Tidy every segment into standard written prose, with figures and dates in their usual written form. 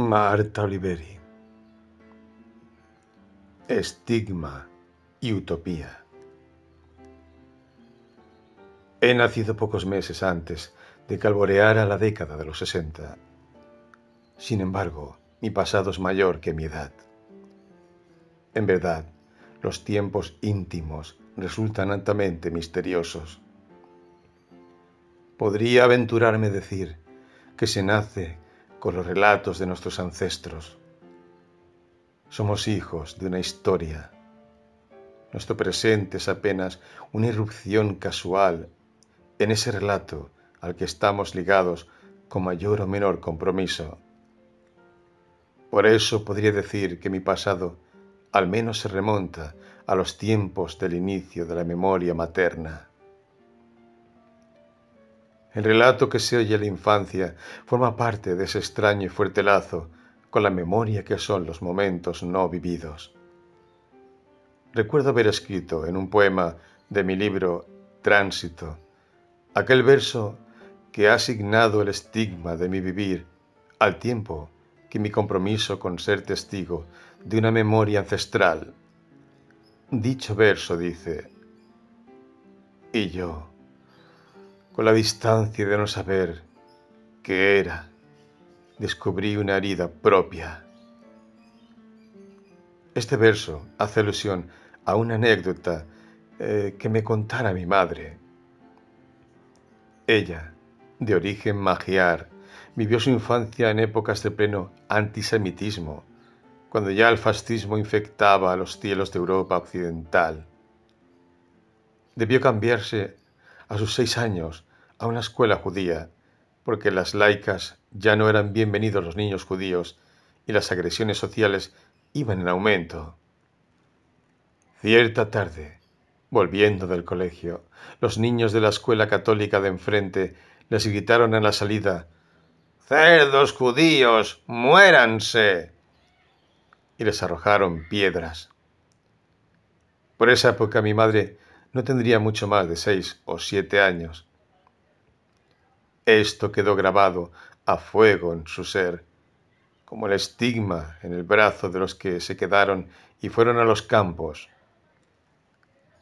Marta Oliveri. Estigma y utopía. He nacido pocos meses antes de que alboreara la década de los 60. Sin embargo, mi pasado es mayor que mi edad. En verdad, los tiempos íntimos resultan altamente misteriosos. Podría aventurarme a decir que se nace con los relatos de nuestros ancestros. Somos hijos de una historia. Nuestro presente es apenas una irrupción casual en ese relato al que estamos ligados con mayor o menor compromiso. Por eso podría decir que mi pasado al menos se remonta a los tiempos del inicio de la memoria materna. El relato que se oye en la infancia forma parte de ese extraño y fuerte lazo con la memoria que son los momentos no vividos. Recuerdo haber escrito en un poema de mi libro Tránsito aquel verso que ha asignado el estigma de mi vivir al tiempo que mi compromiso con ser testigo de una memoria ancestral. Dicho verso dice: y yo, con la distancia de no saber qué era, descubrí una herida propia. Este verso hace alusión a una anécdota que me contara mi madre. Ella, de origen magiar, vivió su infancia en épocas de pleno antisemitismo, cuando ya el fascismo infectaba a los cielos de Europa occidental. Debió cambiarse a sus 6 años a una escuela judía, porque en las laicas ya no eran bienvenidos los niños judíos y las agresiones sociales iban en aumento. Cierta tarde, volviendo del colegio, los niños de la escuela católica de enfrente les gritaron en la salida: «¡Cerdos judíos, muéranse!» y les arrojaron piedras. Por esa época mi madre no tendría mucho más de 6 o 7 años. Esto quedó grabado a fuego en su ser, como el estigma en el brazo de los que se quedaron y fueron a los campos.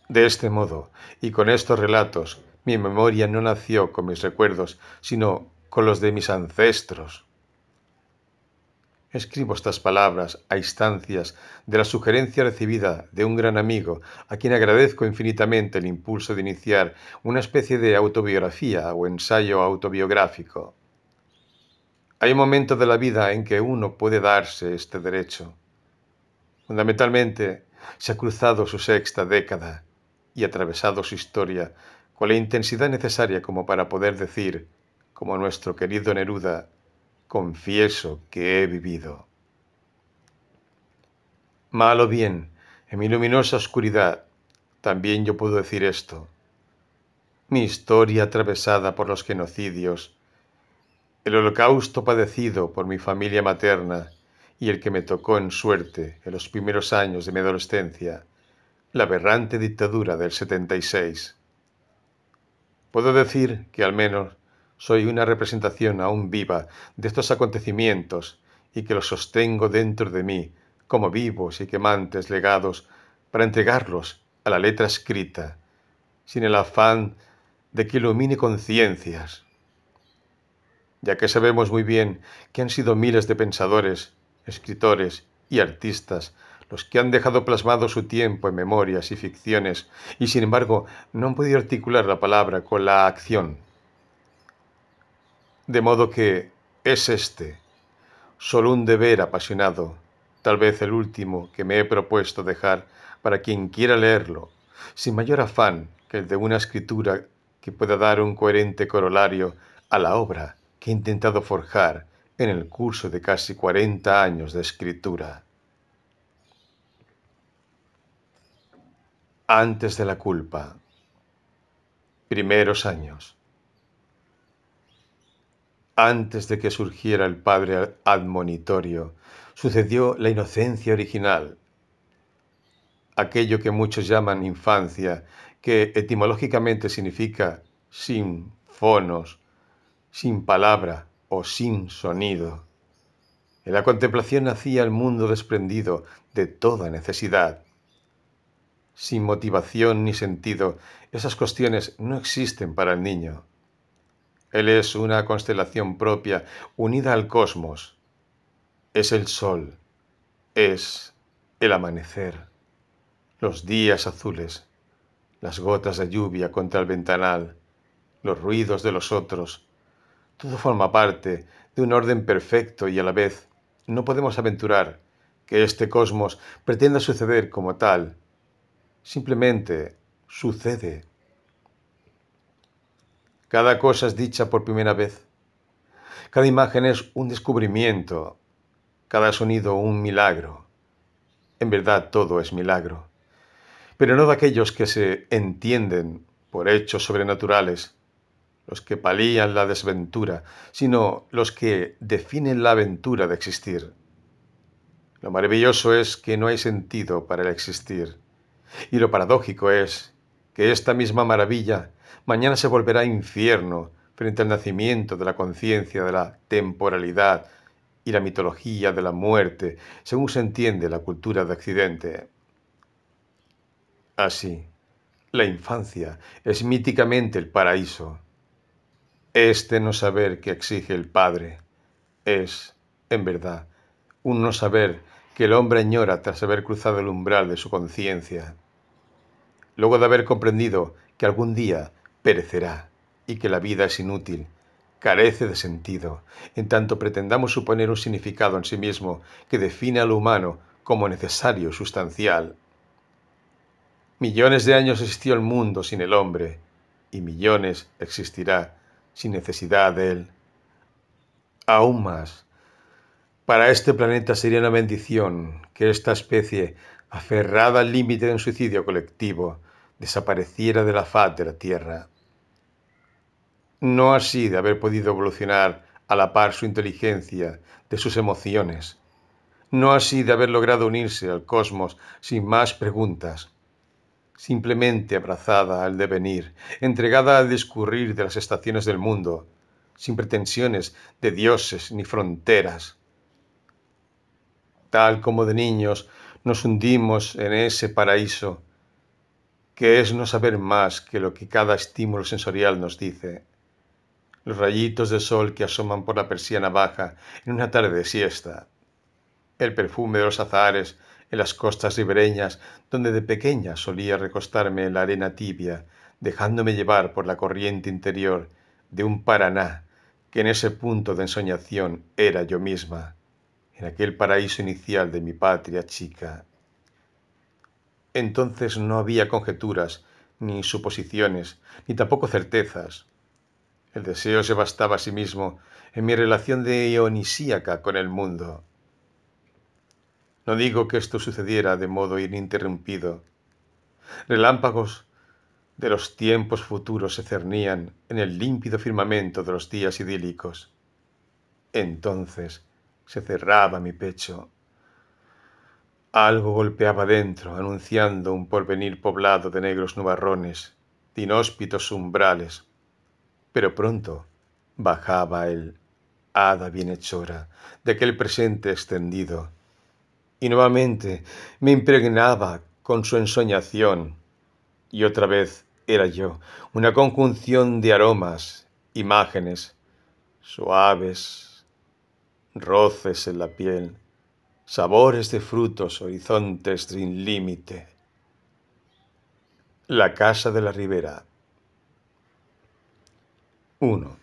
De este modo, y con estos relatos, mi memoria no nació con mis recuerdos, sino con los de mis ancestros. Escribo estas palabras a instancias de la sugerencia recibida de un gran amigo, a quien agradezco infinitamente el impulso de iniciar una especie de autobiografía o ensayo autobiográfico. Hay un momento de la vida en que uno puede darse este derecho. Fundamentalmente, se ha cruzado su 6ª década y atravesado su historia con la intensidad necesaria como para poder decir, como nuestro querido Neruda: «Confieso que he vivido». Mal o bien, en mi luminosa oscuridad, también yo puedo decir esto. Mi historia atravesada por los genocidios, el holocausto padecido por mi familia materna y el que me tocó en suerte en los primeros años de mi adolescencia, la aberrante dictadura del 76. Puedo decir que al menos soy una representación aún viva de estos acontecimientos y que los sostengo dentro de mí como vivos y quemantes legados para entregarlos a la letra escrita, sin el afán de que ilumine conciencias, ya que sabemos muy bien que han sido miles de pensadores, escritores y artistas los que han dejado plasmado su tiempo en memorias y ficciones y sin embargo no han podido articular la palabra con la acción. De modo que es este solo un deber apasionado, tal vez el último que me he propuesto dejar para quien quiera leerlo, sin mayor afán que el de una escritura que pueda dar un coherente corolario a la obra que he intentado forjar en el curso de casi 40 años de escritura. Antes de la culpa. Primeros años. Antes de que surgiera el padre admonitorio, sucedió la inocencia original, aquello que muchos llaman infancia, que etimológicamente significa sin fonos, sin palabra o sin sonido. En la contemplación nacía el mundo desprendido de toda necesidad. Sin motivación ni sentido, esas cuestiones no existen para el niño. Él es una constelación propia, unida al cosmos. Es el sol, es el amanecer, los días azules, las gotas de lluvia contra el ventanal, los ruidos de los otros. Todo forma parte de un orden perfecto y a la vez no podemos aventurar que este cosmos pretenda suceder como tal. Simplemente sucede. Cada cosa es dicha por primera vez. Cada imagen es un descubrimiento. Cada sonido un milagro. En verdad todo es milagro. Pero no de aquellos que se entienden por hechos sobrenaturales, los que palían la desventura, sino los que definen la aventura de existir. Lo maravilloso es que no hay sentido para el existir. Y lo paradójico es que esta misma maravilla mañana se volverá infierno frente al nacimiento de la conciencia de la temporalidad y la mitología de la muerte, según se entiende la cultura de Occidente. Así, la infancia es míticamente el paraíso. Este no saber que exige el Padre es, en verdad, un no saber que el hombre añora tras haber cruzado el umbral de su conciencia. Luego de haber comprendido que algún día perecerá y que la vida es inútil, carece de sentido, en tanto pretendamos suponer un significado en sí mismo que define a lo humano como necesario, sustancial. Millones de años existió el mundo sin el hombre, y millones existirá sin necesidad de él. Aún más, para este planeta sería una bendición que esta especie, aferrada al límite de un suicidio colectivo, desapareciera de la faz de la Tierra. No así de haber podido evolucionar a la par su inteligencia de sus emociones. No así de haber logrado unirse al cosmos sin más preguntas. Simplemente abrazada al devenir, entregada al discurrir de las estaciones del mundo, sin pretensiones de dioses ni fronteras. Tal como de niños nos hundimos en ese paraíso, que es no saber más que lo que cada estímulo sensorial nos dice. Los rayitos de sol que asoman por la persiana baja en una tarde de siesta, el perfume de los azahares en las costas ribereñas donde de pequeña solía recostarme en la arena tibia, dejándome llevar por la corriente interior de un Paraná que en ese punto de ensoñación era yo misma, en aquel paraíso inicial de mi patria chica. Entonces no había conjeturas, ni suposiciones, ni tampoco certezas. El deseo se bastaba a sí mismo en mi relación dionisíaca con el mundo. No digo que esto sucediera de modo ininterrumpido. Relámpagos de los tiempos futuros se cernían en el límpido firmamento de los días idílicos. Entonces se cerraba mi pecho. Algo golpeaba dentro, anunciando un porvenir poblado de negros nubarrones, de inhóspitos umbrales. Pero pronto bajaba el hada bienhechora de aquel presente extendido, y nuevamente me impregnaba con su ensoñación, y otra vez era yo, una conjunción de aromas, imágenes, suaves, roces en la piel, sabores de frutos, horizontes sin límite. La casa de la ribera. 1.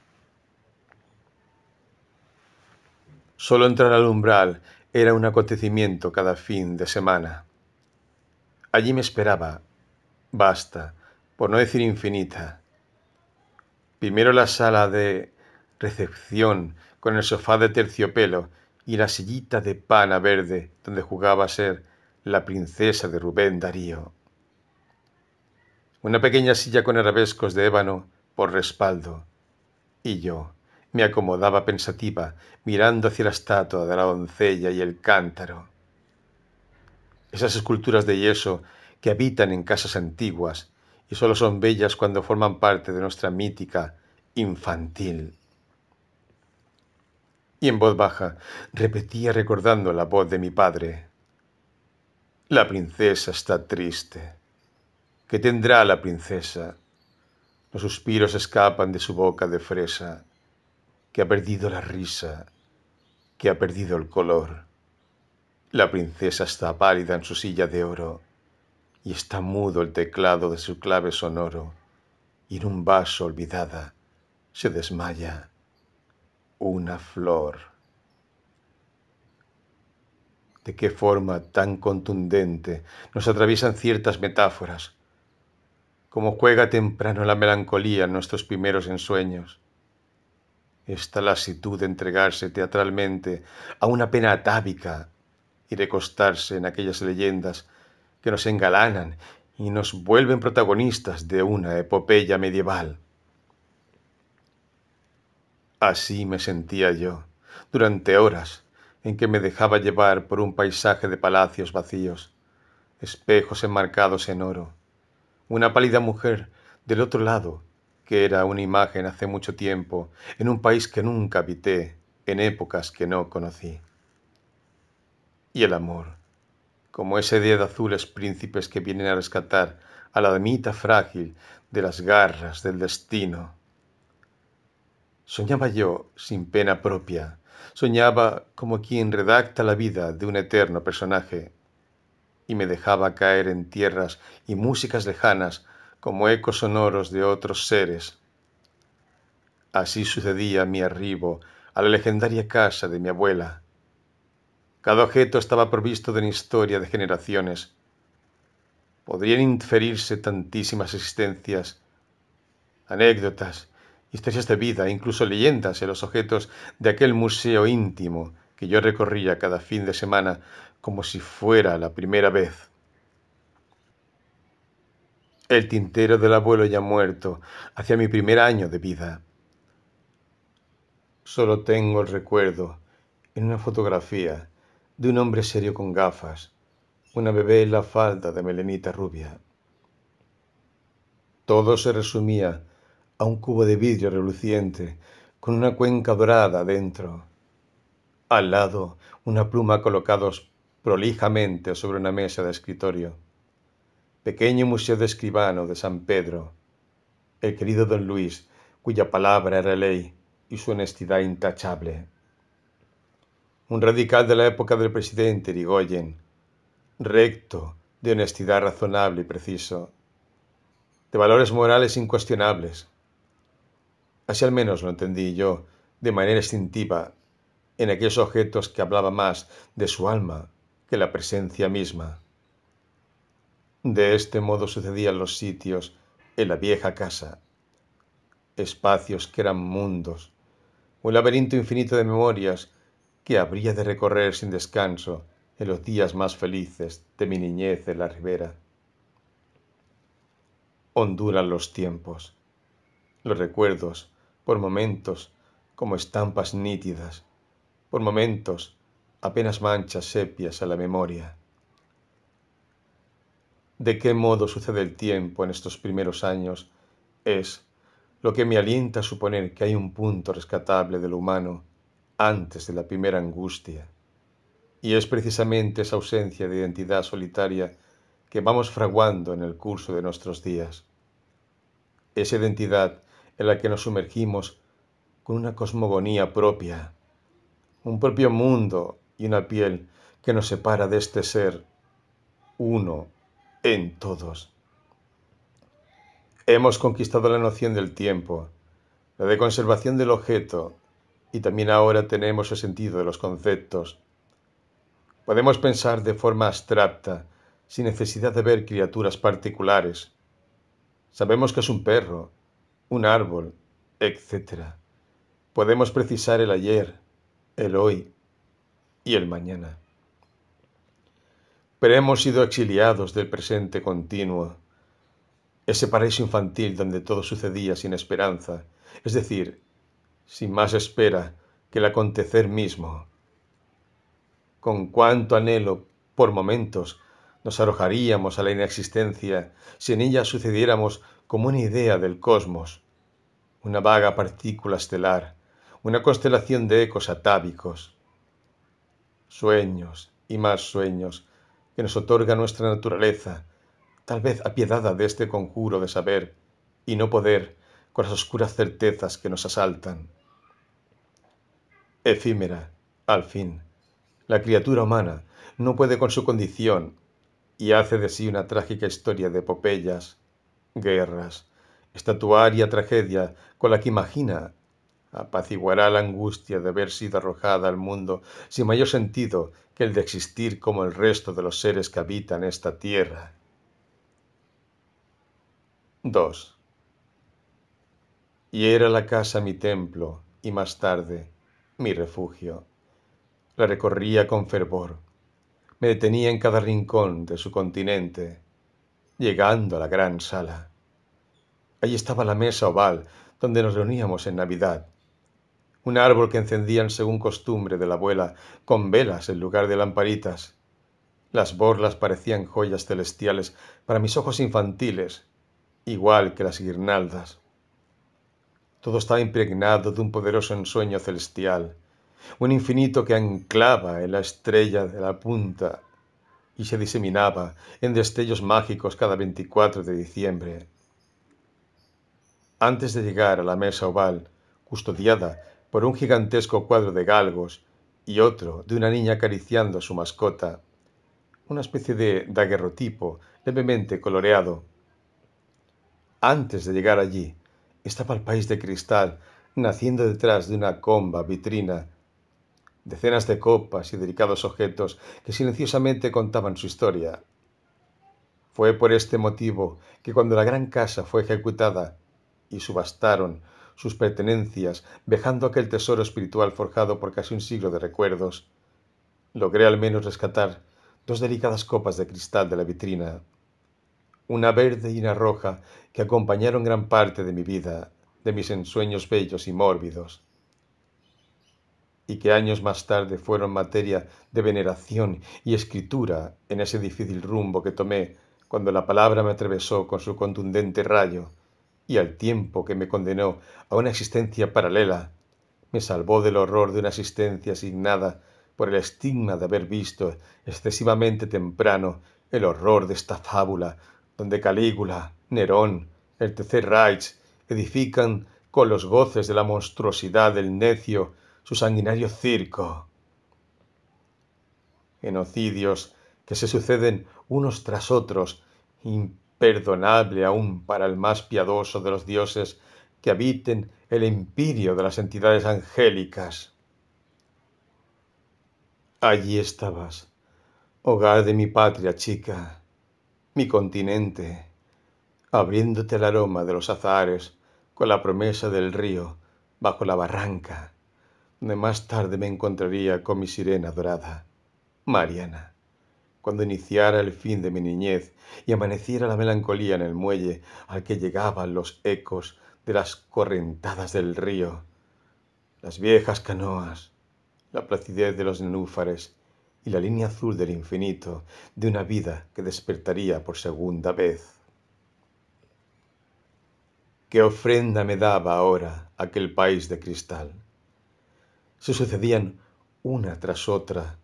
Solo entrar al umbral era un acontecimiento cada fin de semana. Allí me esperaba, vasta, por no decir infinita. Primero la sala de recepción con el sofá de terciopelo y la sillita de pana verde donde jugaba a ser la princesa de Rubén Darío. Una pequeña silla con arabescos de ébano por respaldo, y yo me acomodaba pensativa mirando hacia la estatua de la doncella y el cántaro. Esas esculturas de yeso que habitan en casas antiguas y solo son bellas cuando forman parte de nuestra mítica infantil. y en voz baja repetía recordando la voz de mi padre. La princesa está triste. ¿Qué tendrá la princesa? Los suspiros escapan de su boca de fresa, que ha perdido la risa, que ha perdido el color. La princesa está pálida en su silla de oro, y está mudo el teclado de su clave sonoro, y en un vaso olvidada se desmaya una flor. ¿De qué forma tan contundente nos atraviesan ciertas metáforas? Cómo juega temprano la melancolía en nuestros primeros ensueños. Esta lasitud de entregarse teatralmente a una pena atávica y recostarse en aquellas leyendas que nos engalanan y nos vuelven protagonistas de una epopeya medieval. Así me sentía yo durante horas en que me dejaba llevar por un paisaje de palacios vacíos, espejos enmarcados en oro, una pálida mujer del otro lado, que era una imagen hace mucho tiempo, en un país que nunca habité, en épocas que no conocí. Y el amor, como ese día de azules príncipes que vienen a rescatar a la damita frágil de las garras del destino. Soñaba yo sin pena propia, soñaba como quien redacta la vida de un eterno personaje, y me dejaba caer en tierras y músicas lejanas como ecos sonoros de otros seres. Así sucedía mi arribo a la legendaria casa de mi abuela. Cada objeto estaba provisto de una historia de generaciones. Podrían inferirse tantísimas existencias, anécdotas, historias de vida, incluso leyendas en los objetos de aquel museo íntimo que yo recorría cada fin de semana como si fuera la primera vez. El tintero del abuelo ya muerto hacia mi primer año de vida. Solo tengo el recuerdo, en una fotografía, de un hombre serio con gafas, una bebé en la falda de melenita rubia. Todo se resumía a un cubo de vidrio reluciente con una cuenca dorada dentro. Al lado, una pluma colocados prolijamente sobre una mesa de escritorio. Pequeño museo de escribano de San Pedro. El querido don Luis, cuya palabra era ley y su honestidad intachable. Un radical de la época del presidente Irigoyen, recto, de honestidad razonable y preciso, de valores morales incuestionables. Así al menos lo entendí yo, de manera instintiva, en aquellos objetos que hablaba más de su alma que la presencia misma. De este modo sucedían los sitios en la vieja casa, espacios que eran mundos, un laberinto infinito de memorias que habría de recorrer sin descanso en los días más felices de mi niñez en la ribera. Ondulan los tiempos, los recuerdos, por momentos como estampas nítidas, por momentos apenas manchas sepias a la memoria. De qué modo sucede el tiempo en estos primeros años es lo que me alienta a suponer que hay un punto rescatable de lo humano antes de la primera angustia. Y es precisamente esa ausencia de identidad solitaria que vamos fraguando en el curso de nuestros días. Esa identidad en la que nos sumergimos con una cosmogonía propia, un propio mundo y una piel que nos separa de este ser uno en todos. Hemos conquistado la noción del tiempo, la de conservación del objeto, y también ahora tenemos el sentido de los conceptos. Podemos pensar de forma abstracta, sin necesidad de ver criaturas particulares. Sabemos que es un perro, un árbol, etc. Podemos precisar el ayer, el hoy y el mañana. Pero hemos sido exiliados del presente continuo, ese paraíso infantil donde todo sucedía sin esperanza, es decir, sin más espera que el acontecer mismo. Con cuánto anhelo, por momentos, nos arrojaríamos a la inexistencia si en ella sucediéramos como una idea del cosmos, una vaga partícula estelar, una constelación de ecos atávicos, sueños y más sueños que nos otorga nuestra naturaleza, tal vez apiadada de este conjuro de saber y no poder con las oscuras certezas que nos asaltan. Efímera, al fin, la criatura humana no puede con su condición y hace de sí una trágica historia de epopeyas, guerras, estatuaria tragedia con la que imagina apaciguará la angustia de haber sido arrojada al mundo sin mayor sentido que el de existir como el resto de los seres que habitan esta tierra. 2. Y era la casa mi templo, y más tarde mi refugio. La recorría con fervor. Me detenía en cada rincón de su continente, llegando a la gran sala. Allí estaba la mesa oval donde nos reuníamos en Navidad. Un árbol que encendían según costumbre de la abuela con velas en lugar de lamparitas. Las borlas parecían joyas celestiales para mis ojos infantiles, igual que las guirnaldas. Todo estaba impregnado de un poderoso ensueño celestial, un infinito que anclaba en la estrella de la punta y se diseminaba en destellos mágicos cada 24 de diciembre. Antes de llegar a la mesa oval, custodiada por un gigantesco cuadro de galgos y otro de una niña acariciando a su mascota, una especie de daguerrotipo levemente coloreado. Antes de llegar allí, estaba el país de cristal naciendo detrás de una comba vitrina, decenas de copas y delicados objetos que silenciosamente contaban su historia. Fue por este motivo que cuando la gran casa fue ejecutada y subastaron sus pertenencias, dejando aquel tesoro espiritual forjado por casi un siglo de recuerdos, logré al menos rescatar dos delicadas copas de cristal de la vitrina, una verde y una roja que acompañaron gran parte de mi vida, de mis ensueños bellos y mórbidos, y que años más tarde fueron materia de veneración y escritura en ese difícil rumbo que tomé cuando la palabra me atravesó con su contundente rayo, y al tiempo que me condenó a una existencia paralela, me salvó del horror de una existencia asignada por el estigma de haber visto excesivamente temprano el horror de esta fábula, donde Calígula, Nerón, el tercer Reich edifican con los goces de la monstruosidad del necio su sanguinario circo. Genocidios que se suceden unos tras otros, imperdonable aún para el más piadoso de los dioses que habiten el empirio de las entidades angélicas. Allí estabas, hogar de mi patria chica, mi continente, abriéndote el aroma de los azahares con la promesa del río bajo la barranca, donde más tarde me encontraría con mi sirena dorada, Mariana, cuando iniciara el fin de mi niñez y amaneciera la melancolía en el muelle al que llegaban los ecos de las correntadas del río, las viejas canoas, la placidez de los nenúfares y la línea azul del infinito de una vida que despertaría por segunda vez. ¿Qué ofrenda me daba ahora aquel país de cristal? Se sucedían una tras otra,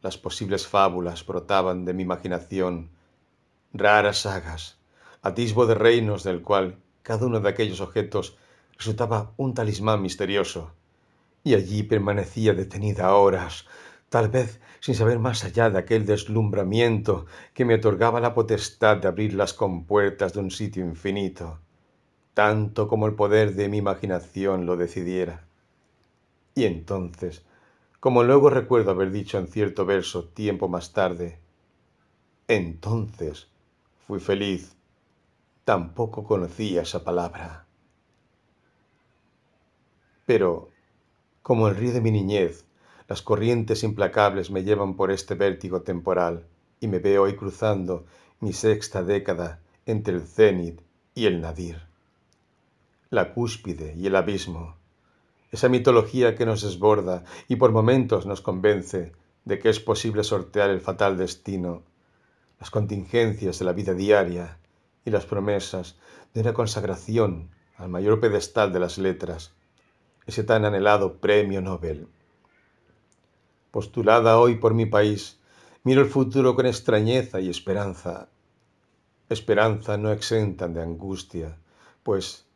las posibles fábulas brotaban de mi imaginación, raras sagas, atisbo de reinos del cual cada uno de aquellos objetos resultaba un talismán misterioso, y allí permanecía detenida horas, tal vez sin saber más allá de aquel deslumbramiento que me otorgaba la potestad de abrir las compuertas de un sitio infinito, tanto como el poder de mi imaginación lo decidiera. Y entonces, como luego recuerdo haber dicho en cierto verso tiempo más tarde, entonces fui feliz, tampoco conocía esa palabra. Pero, como el río de mi niñez, las corrientes implacables me llevan por este vértigo temporal y me veo hoy cruzando mi sexta década entre el cénit y el nadir, la cúspide y el abismo, esa mitología que nos desborda y por momentos nos convence de que es posible sortear el fatal destino, las contingencias de la vida diaria y las promesas de una consagración al mayor pedestal de las letras, ese tan anhelado premio Nobel. Postulada hoy por mi país, miro el futuro con extrañeza y esperanza. Esperanza no exentan de angustia, pues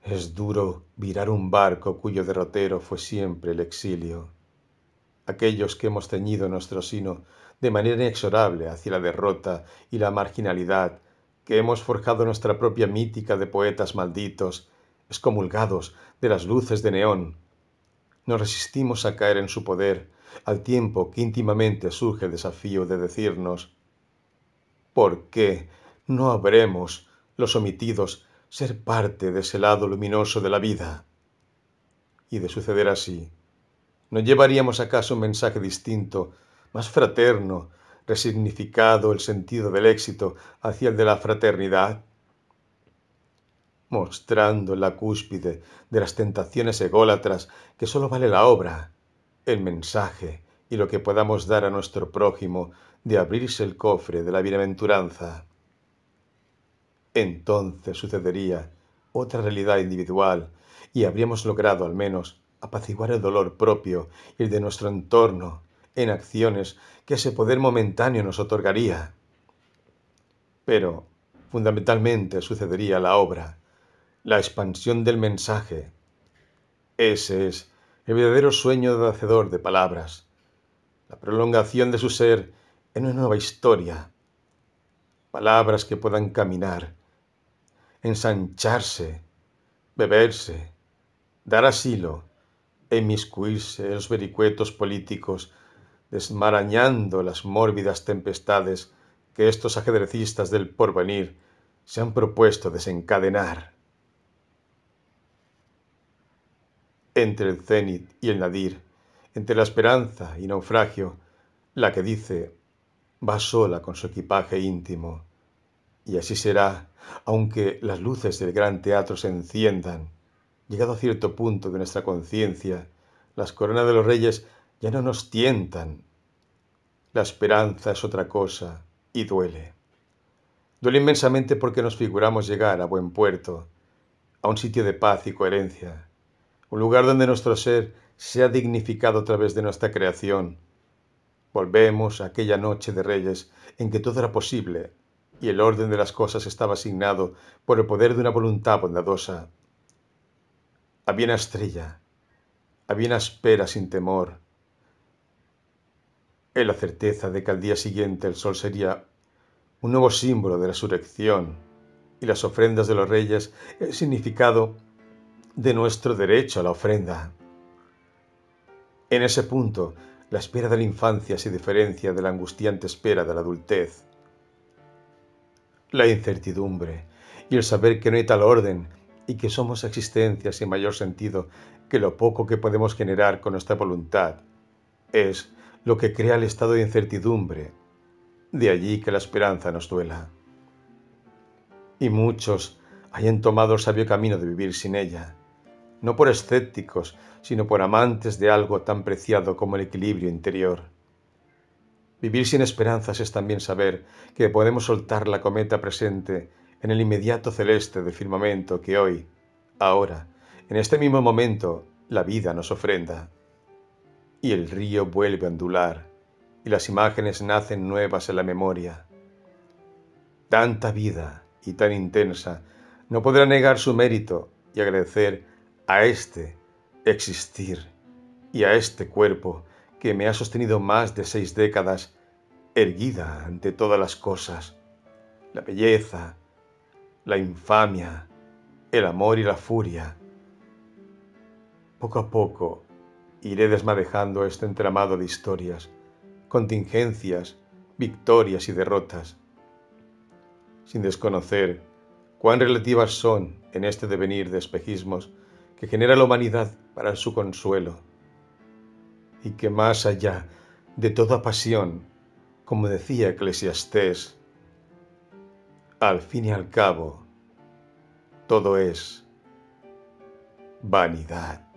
es duro virar un barco cuyo derrotero fue siempre el exilio. Aquellos que hemos ceñido nuestro sino de manera inexorable hacia la derrota y la marginalidad, que hemos forjado nuestra propia mítica de poetas malditos, excomulgados de las luces de neón, nos resistimos a caer en su poder, al tiempo que íntimamente surge el desafío de decirnos: ¿por qué no habremos, los omitidos, ser parte de ese lado luminoso de la vida? Y de suceder así, ¿no llevaríamos acaso un mensaje distinto, más fraterno, resignificado el sentido del éxito hacia el de la fraternidad? Mostrando en la cúspide de las tentaciones ególatras que sólo vale la obra, el mensaje y lo que podamos dar a nuestro prójimo de abrirse el cofre de la bienaventuranza. Entonces sucedería otra realidad individual y habríamos logrado al menos apaciguar el dolor propio y el de nuestro entorno en acciones que ese poder momentáneo nos otorgaría. Pero fundamentalmente sucedería la obra, la expansión del mensaje. Ese es el verdadero sueño del hacedor de palabras, la prolongación de su ser en una nueva historia, palabras que puedan caminar, ensancharse, beberse, dar asilo e inmiscuirse en los vericuetos políticos, desmarañando las mórbidas tempestades que estos ajedrecistas del porvenir se han propuesto desencadenar. Entre el cenit y el nadir, entre la esperanza y naufragio, la que dice va sola con su equipaje íntimo. Y así será, aunque las luces del gran teatro se enciendan. Llegado a cierto punto de nuestra conciencia, las coronas de los reyes ya no nos tientan. La esperanza es otra cosa y duele. Duele inmensamente porque nos figuramos llegar a buen puerto, a un sitio de paz y coherencia, un lugar donde nuestro ser sea dignificado a través de nuestra creación. Volvemos a aquella noche de reyes en que todo era posible y el orden de las cosas estaba asignado por el poder de una voluntad bondadosa. Había una estrella, había una espera sin temor, en la certeza de que al día siguiente el sol sería un nuevo símbolo de resurrección y las ofrendas de los reyes el significado de nuestro derecho a la ofrenda. En ese punto, la espera de la infancia se diferencia de la angustiante espera de la adultez. La incertidumbre y el saber que no hay tal orden y que somos existencias sin mayor sentido que lo poco que podemos generar con nuestra voluntad es lo que crea el estado de incertidumbre. De allí que la esperanza nos duela. Y muchos hayan tomado el sabio camino de vivir sin ella, no por escépticos, sino por amantes de algo tan preciado como el equilibrio interior. Vivir sin esperanzas es también saber que podemos soltar la cometa presente en el inmediato celeste del firmamento que hoy, ahora, en este mismo momento, la vida nos ofrenda. Y el río vuelve a ondular, y las imágenes nacen nuevas en la memoria. Tanta vida y tan intensa no podrá negar su mérito y agradecer a este existir y a este cuerpo que me ha sostenido más de 6 décadas, erguida ante todas las cosas, la belleza, la infamia, el amor y la furia. Poco a poco iré desmadejando este entramado de historias, contingencias, victorias y derrotas, sin desconocer cuán relativas son en este devenir de espejismos que genera la humanidad para su consuelo, y que más allá de toda pasión, como decía Eclesiastés, al fin y al cabo, todo es vanidad.